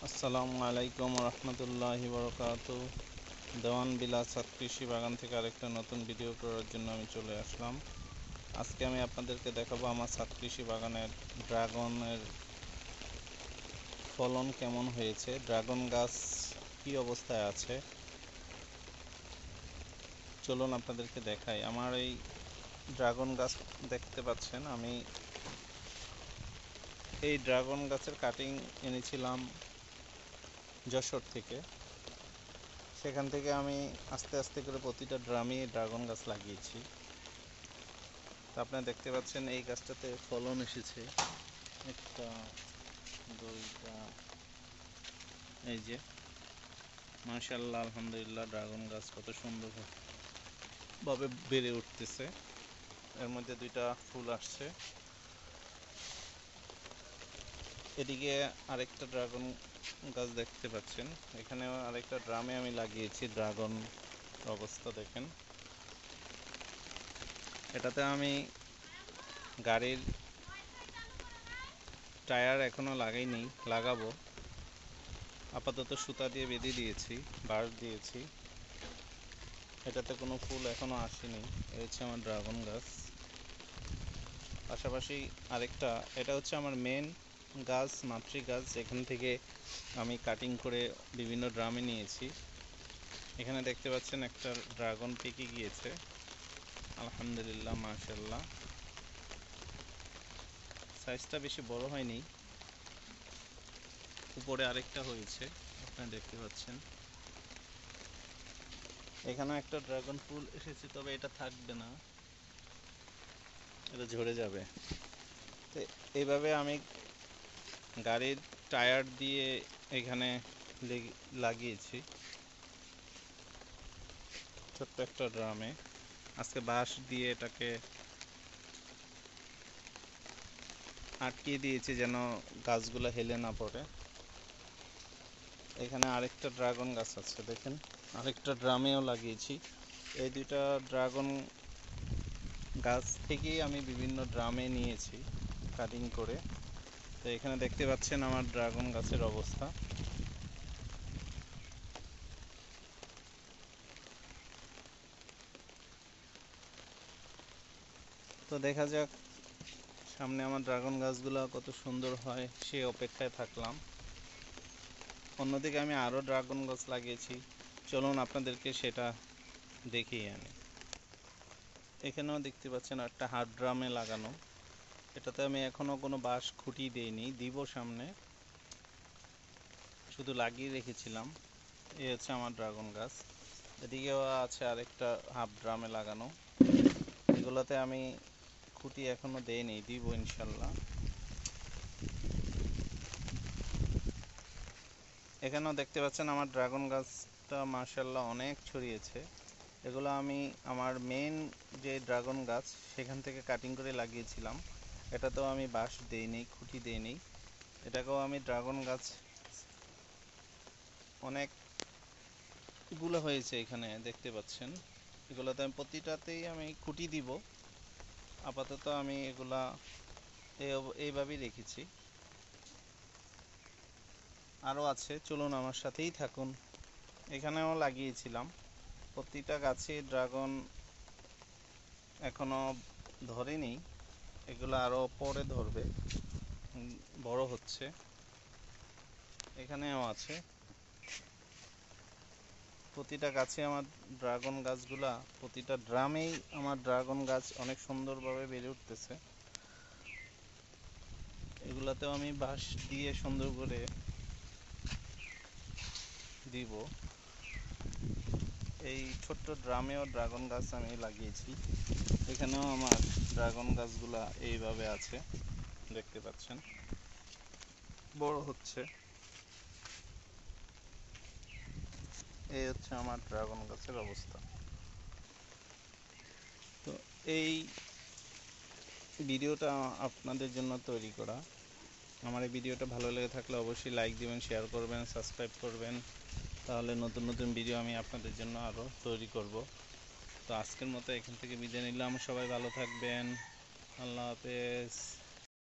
আসসালামু আলাইকুম রহমতুল্লাহি বরকাতু। দেওয়ান বিলাস ছাদ কৃষি বাগান থেকে আরেকটা নতুন ভিডিও করার জন্য আমি চলে আসলাম। আজকে আমি আপনাদেরকে দেখাবো আমার ছাদ কৃষি বাগানের ড্রাগনের ফলন কেমন হয়েছে, ড্রাগন গাছ কি অবস্থায় আছে। চলুন আপনাদেরকে দেখাই। আমার এই ড্রাগন গাছ দেখতে পাচ্ছেন, আমি এই ড্রাগন গাছের কাটিং এনেছিলাম যশোর থেকে। সেখান থেকে আমি আস্তে আস্তে করে প্রতিটা ড্রামে ড্রাগন গাছ লাগিয়েছি। তো আপনারা দেখতে পাচ্ছেন এই গাছটাতে ফলন এসেছে একটা, দুইটা, এই যে মাশাআল্লাহ আলহামদুলিল্লাহ ড্রাগন গাছ কত সুন্দরভাবে বেড়ে উঠতেছে। এর মধ্যে দুইটা ফুল আসছে। এদিকে আরেকটা ড্রাগন গাছ দেখতে পাচ্ছেন, এখানে আরেকটা ড্রামে আমি লাগিয়েছি। ড্রাগন অবস্থা দেখেন। এটাতে আমি গাড়ির টায়ার এখনো লাগাইনি, লাগাবো। আপাতত সুতা দিয়ে বেঁধে দিয়েছি, বাঁশ দিয়েছি। এটাতে কোনো ফুল এখনো আসেনি। এই হচ্ছে আমার ড্রাগন গাছ। পাশাপাশি আরেকটা, এটা হচ্ছে আমার মেন গাছ, মাতৃ গাছ, যেখান থেকে আমি কাটিং করে বিভিন্ন ড্রামে নিয়েছি। এখানে দেখতে পাচ্ছেন একটা ড্রাগন পেকে গিয়েছে, আলহামদুলিল্লাহ মাশাআল্লাহ। সাইজটা বেশি বড় হয়নি। উপরে আরেকটা হয়েছে, আপনারা দেখতে পাচ্ছেন। এখানে একটা ড্রাগন ফুল এসেছে, তবে এটা থাকবে না, এটা ঝরে যাবে। তো এইভাবে আমি গাড়ির টায়ার দিয়ে এখানে লাগিয়েছি ছোট্ট একটা ড্রামে। আজকে বাঁশ দিয়ে এটাকে আটকিয়ে দিয়েছি যেন গাছগুলো হেলে না পড়ে। এখানে আরেকটা ড্রাগন গাছ আছে দেখেন, আরেকটা ড্রামেও লাগিয়েছি। এই দুইটা ড্রাগন গাছ থেকেই আমি বিভিন্ন ড্রামে নিয়েছি কাটিং করে। তো এখানে দেখতে পাচ্ছেন আমার ড্রাগন গাছের অবস্থা। তো দেখা যাক সামনে আমার ড্রাগন গাছগুলো কত সুন্দর হয়, সেই অপেক্ষায় থাকলাম। অন্যদিকে আমি আরও ড্রাগন গাছ লাগিয়েছি, চলুন আপনাদেরকে সেটা দেখিয়ে আনি। এখানেও দেখতে পাচ্ছেন একটা হাত ড্রামে লাগানো। এটাতে আমি এখনো কোনো বাঁশ খুঁটি দিইনি, দিব সামনে, শুধু লাগিয়ে রেখেছিলাম। এই হচ্ছে আমার ড্রাগন গাছ। এদিকেও আছে আরেকটা হাফ ড্রামে লাগানো। এগুলোতে আমি খুঁটি এখনো দেইনি, দিব ইনশাল্লাহ। এখানেও দেখতে পাচ্ছেন আমার ড্রাগন গাছটা মাশাআল্লাহ অনেক ছড়িয়েছে। এগুলো আমি আমার মেন যে ড্রাগন গাছ সেখান থেকে কাটিং করে লাগিয়েছিলাম। এটাতেও আমি বাঁশ দেইনি, খুঁটি দেইনি। এটাকেও আমি ড্রাগন গাছ অনেকগুলো হয়েছে এখানে দেখতে পাচ্ছেন। এগুলোতে আমি প্রতিটাতেই আমি খুঁটি দিব। আপাতত আমি এগুলা এইভাবেই রেখেছি। আরও আছে, চলুন আমার সাথেই থাকুন। এখানেও লাগিয়েছিলাম। প্রতিটা গাছে ড্রাগন এখনো ধরেনি, এগুলো আরও পরে ধরবে, বড় হচ্ছে। এখানেও আছে। প্রতিটা গাছে আমার ড্রাগন গাছগুলা, প্রতিটা ড্রামেই আমার ড্রাগন গাছ অনেক সুন্দরভাবে বেড়ে উঠতেছে। এগুলাতেও আমি বাঁশ দিয়ে সুন্দর করে দিব। এই ছোট্ট ড্রামেও ড্রাগন গাছ আমি লাগিয়েছি। এখানেও আমার ড্রাগন গাছগুলা এইভাবে আছে, দেখতে পাচ্ছেন, বড় হচ্ছে। এই হচ্ছে আমার ড্রাগন গাছের অবস্থা। তো এই ভিডিওটা আপনাদের জন্য তৈরি করা। আমার এই ভিডিওটা ভালো লেগে থাকলে অবশ্যই লাইক দিবেন, শেয়ার করবেন, সাবস্ক্রাইব করবেন। তাহলে নতুন নতুন ভিডিও আমি আপনাদের জন্য আরও তৈরি করব। তো আজকের মতো এখান থেকে বিদায় নিলাম। সবাই ভালো থাকবেন। আল্লাহ হাফেজ।